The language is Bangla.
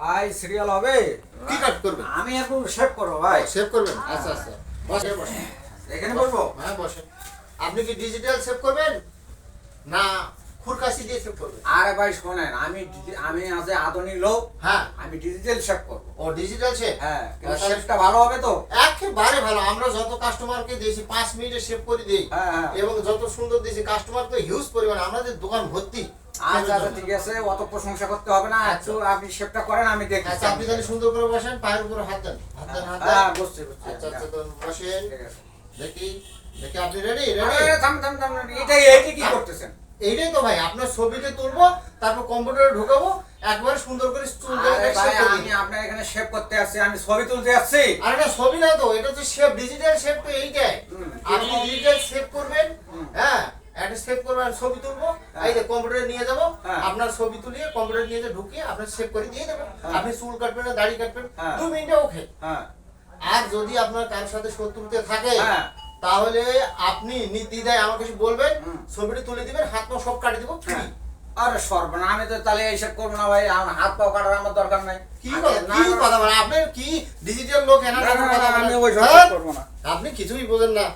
ভাই সিরিয়াল হবে? কি কাট করবেন? আমি একটু শেভ করবো ভাই। সেভ করবেন? আচ্ছা আচ্ছা, বসে বসে। এখানে করবো? হ্যাঁ বসে। আপনি কি ডিজিটাল সেভ করবেন না খুরকাশি দিয়ে সেভ করবেন? আরে ভাই শোনেন, আমি আছে আধুনিক লোক, হ্যাঁ। আমি ডিজিটাল শেভ করবো। ও ডিজিটাল সেভ? হ্যাঁ, কিন্তু আচ্ছা। শেভটা ভালো হবে তো? একেবারে ভালো। আমরা যত কাস্টমারকে দিয়েছি 5 মিনিটে সেভ করে দিই, হ্যাঁ, হ্যাঁ। এবং যত সুন্দর দিয়েছি কাস্টমার তো হিউজ পরিমাণ, আমাদের দোকান ভর্তি। আচ্ছা আচ্ছা ঠিক আছে, অত প্রশংসা করতে হবে না, একটু আপনি শেভটা করেন, আমি দেখি। আচ্ছা, আপনি তাহলে সুন্দর করে বসেন, পায়ের উপরে হাত দেন, হাত দেন, হাত হ্যাঁ দেন। বুঝছি বুঝছি। আচ্ছা আচ্ছা, তো বসেন। ঠিক আছে। দেখি দেখি আপনি রেডি? আরে, রেডি? থাম থাম থাম, এইটা কি করতেছেন? এইটাই তো ভাই, আপনার ছবিতে তুলবো, তারপর কম্পিউটারে ঢুকাবো, একবার সুন্দর করে চুল আরে দিয়ে ভাই, shape করে আমি দিই। আপনার এখানে শেভ করতে আসছি, আমি ছবি তুলতে আসছি। আর এটা ছবি না তো, এটা তো শেপ, ডিজিটাল শেপ তো এইটাই। হুম, আপনি কিরকম? ডিজিটাল শেপ করবেন, হুম। হ্যাঁ, একটা শেপ করবেন, ছবি তুলবো, এই যে কম্পিউটারে নিয়ে যাবো, হ্যাঁ। আপনার ছবি তুলিয়ে কম্পিউটারে নিয়ে যে ঢুকিয়ে আপনার শেপ করে দিয়ে দেবো। হ্যাঁ। আপনি চুল কাটবেন না দাড়ি কাটবেন, হ্যাঁ। 2 মিনিটে ওকে। হ্যাঁ আর যদি আপনার কারোর সাথে শত্রুতে থাকে, হ্যাঁ। তাহলে আপনি নির্দ্বিধায় আমাকে কিছু বলবেন, হুম। ছবিটা তুলে দিবেন, হাত পা সব কাটে দেবো, ফ্রি। আরে সর্বনা, আমি তো তাহলে এইসব করবো না ভাই, আমার হাত পাও কাটার আমার দরকার নাই। কি আমি- কথা, না, কি না, কথা বলেন? আপনি কি ডিজিটাল লোক, এনার না, না, কথা না, বলেন? আমি ওইসব হ্যাঁ? করবো না। আপনি কিছুই বোঝেন না।